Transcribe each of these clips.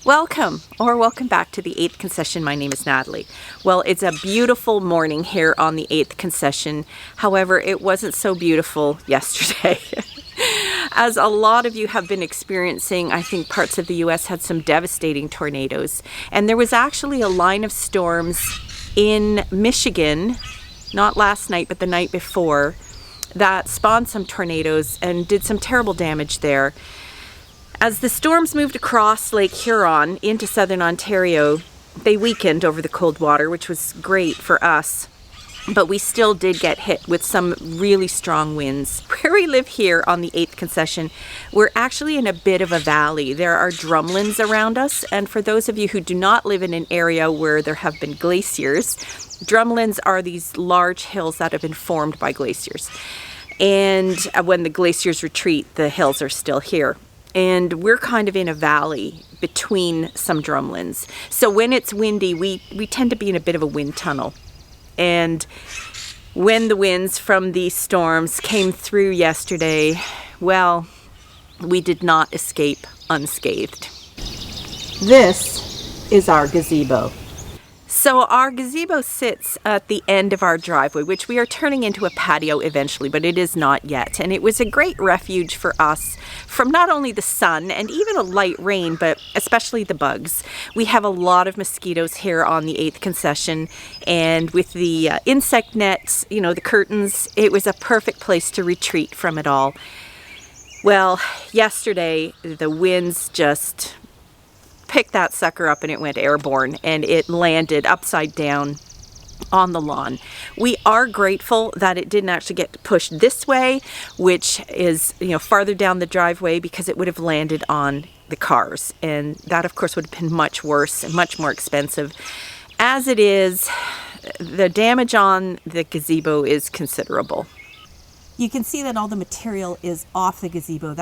Welcome back to the 8th Concession. My name is Natalie. Well, it's a beautiful morning here on the 8th Concession. However, it wasn't so beautiful yesterday. As a lot of you have been experiencing, I think parts of the US had some devastating tornadoes. And there was actually a line of storms in Michigan, not last night, but the night before, that spawned some tornadoes and did some terrible damage there. As the storms moved across Lake Huron into southern Ontario, they weakened over the cold water, which was great for us. But we still did get hit with some really strong winds. Where we live here on the 8th Concession, we're actually in a bit of a valley. There are drumlins around us, and for those of you who do not live in an area where there have been glaciers, drumlins are these large hills that have been formed by glaciers. And when the glaciers retreat, the hills are still here. And we're kind of in a valley between some drumlins. So when it's windy, we tend to be in a bit of a wind tunnel. And when the winds from these storms came through yesterday, well, we did not escape unscathed. This is our gazebo. So our gazebo sits at the end of our driveway, which we are turning into a patio eventually, but it is not yet. And it was a great refuge for us from not only the sun and even a light rain, but especially the bugs. We have a lot of mosquitoes here on the 8th Concession, and with the insect nets, the curtains, it was a perfect place to retreat from it all. Well, yesterday the winds just picked that sucker up and it went airborne, and it landed upside down on the lawn. We are grateful that it didn't actually get pushed this way, which is farther down the driveway, because it would have landed on the cars, and that of course would have been much worse and much more expensive. As it is, the damage on the gazebo is considerable. You can see that all the material is off the gazebo.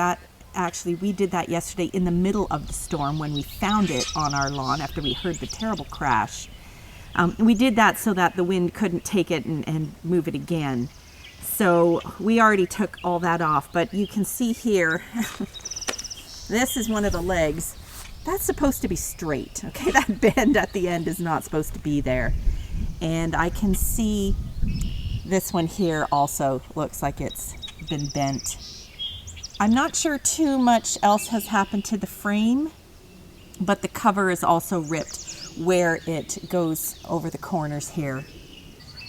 Actually, we did that yesterday in the middle of the storm when we found it on our lawn after we heard the terrible crash. We did that so that the wind couldn't take it and move it again. So we already took all that off, but you can see here, this is one of the legs. That's supposed to be straight, okay? That bend at the end is not supposed to be there. And I can see this one here also looks like it's been bent. I'm not sure too much else has happened to the frame, but the cover is also ripped where it goes over the corners here.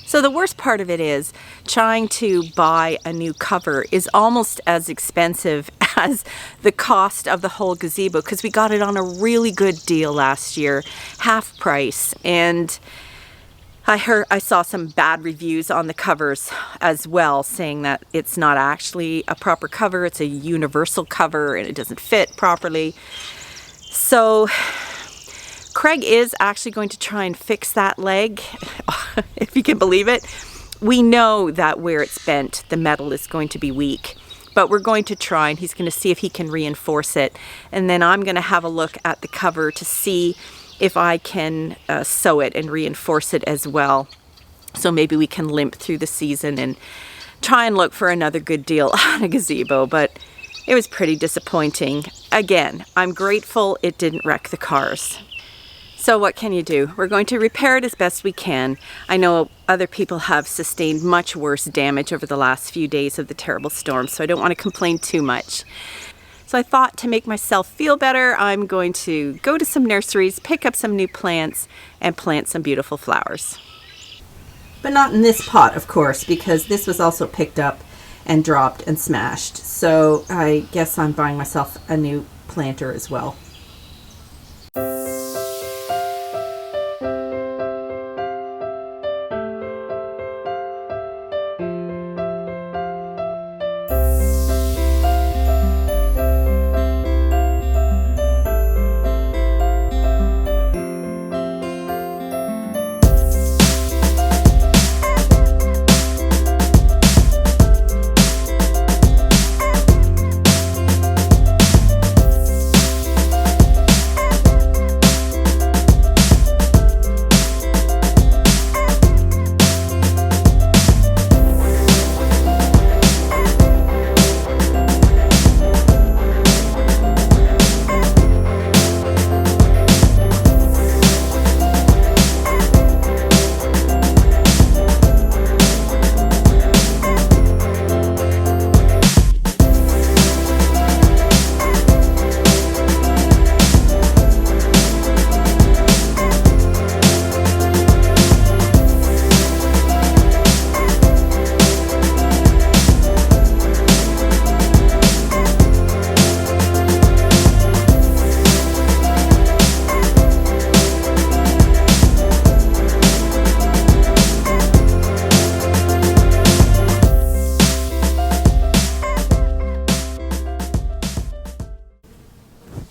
So the worst part of it is trying to buy a new cover is almost as expensive as the cost of the whole gazebo, because we got it on a really good deal last year, half price. And I saw some bad reviews on the covers as well, saying that it's not actually a proper cover, it's a universal cover and it doesn't fit properly. So Craig is actually going to try and fix that leg, if you can believe it. We know that where it's bent, the metal is going to be weak, but we're going to try, and he's going to see if he can reinforce it. And then I'm going to have a look at the cover to see if I can sew it and reinforce it as well. So maybe we can limp through the season and try and look for another good deal on a gazebo, but it was pretty disappointing. Again, I'm grateful it didn't wreck the cars. So what can you do? We're going to repair it as best we can. I know other people have sustained much worse damage over the last few days of the terrible storm, so I don't want to complain too much. So I thought, to make myself feel better, I'm going to go to some nurseries, pick up some new plants, and plant some beautiful flowers. But not in this pot, of course, because this was also picked up and dropped and smashed. So I guess I'm buying myself a new planter as well.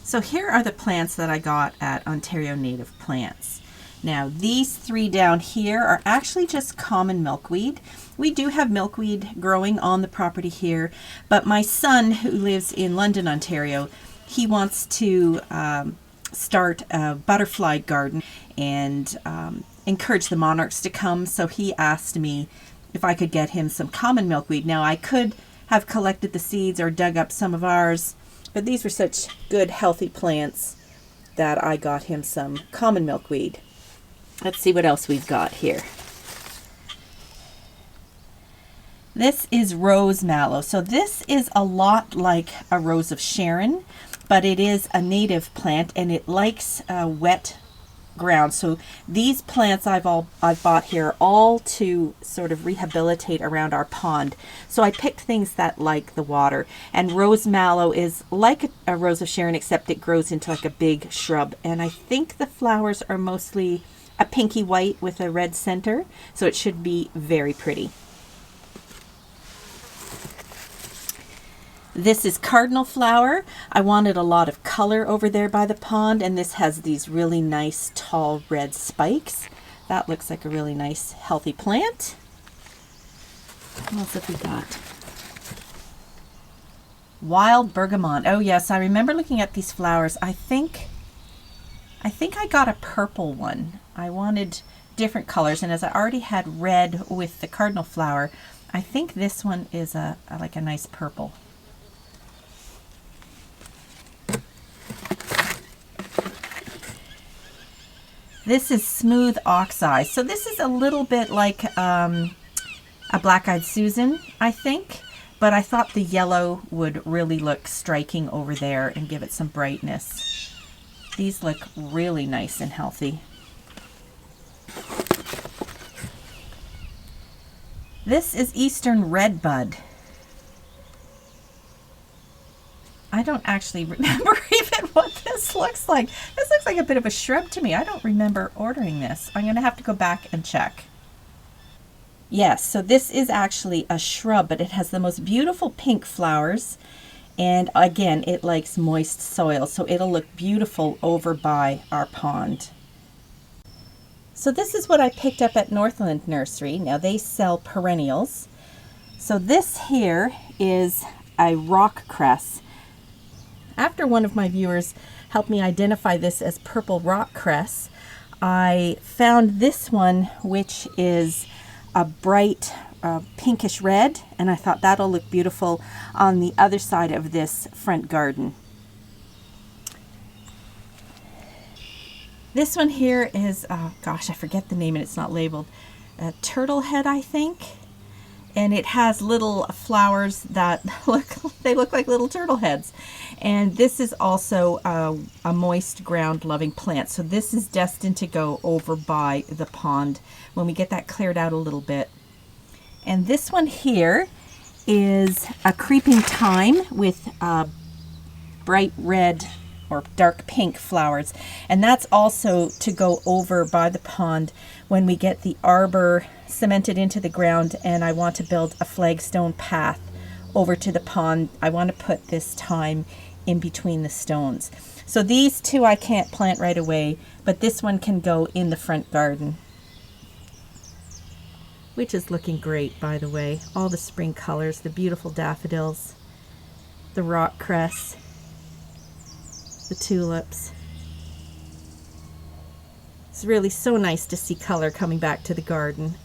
So here are the plants that I got at Ontario Native Plants. Now these three down here are actually just common milkweed. We do have milkweed growing on the property here, but my son, who lives in London, Ontario, he wants to start a butterfly garden and encourage the monarchs to come. So he asked me if I could get him some common milkweed. Now I could have collected the seeds or dug up some of ours, but these were such good healthy plants that I got him some common milkweed. Let's see what else we've got here. This is rose mallow. So this is a lot like a rose of Sharon, but it is a native plant and it likes wet ground. So these plants I've bought here all to sort of rehabilitate around our pond. So I picked things that like the water. And rose mallow is like a rose of Sharon, except it grows into like a big shrub. And I think the flowers are mostly a pinky white with a red center. So it should be very pretty. This is cardinal flower. I wanted a lot of color over there by the pond, and this has these really nice tall red spikes. That looks like a really nice healthy plant. What else have we got? Wild bergamot. Oh yes, I remember looking at these flowers. I think I got a purple one. I wanted different colors, and as I already had red with the cardinal flower, I think this one is like a nice purple. This is smooth oxeye. So this is a little bit like a black-eyed Susan, I think, but I thought the yellow would really look striking over there and give it some brightness. These look really nice and healthy. This is Eastern Redbud. I don't actually remember even what this looks like. This looks like a bit of a shrub to me. I don't remember ordering this. I'm going to have to go back and check. Yes, so this is actually a shrub, but it has the most beautiful pink flowers. And again, it likes moist soil, so it'll look beautiful over by our pond. So this is what I picked up at Northland Nursery. Now they sell perennials. So this here is a rock cress. After one of my viewers helped me identify this as purple rock cress, I found this one, which is a bright pinkish red, and I thought that'll look beautiful on the other side of this front garden. This one here is, gosh, I forget the name and it's not labeled, turtle head, I think. And it has little flowers that look like little turtle heads. And this is also a moist ground loving plant. So this is destined to go over by the pond when we get that cleared out a little bit. And this one here is a creeping thyme with bright red or dark pink flowers. And that's also to go over by the pond when we get the arbor cemented into the ground and I want to build a flagstone path over to the pond. I want to put this thyme in between the stones. So these two I can't plant right away, but this one can go in the front garden, which is looking great, by the way. All the spring colors, the beautiful daffodils, the rock cress, the tulips. It's really so nice to see color coming back to the garden.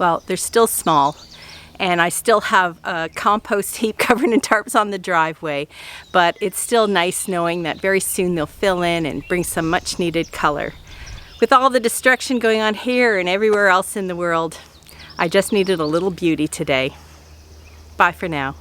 well, they're still small, and I still have a compost heap covered in tarps on the driveway, but it's still nice knowing that very soon they'll fill in and bring some much needed color. With all the destruction going on here and everywhere else in the world, I just needed a little beauty today. Bye for now.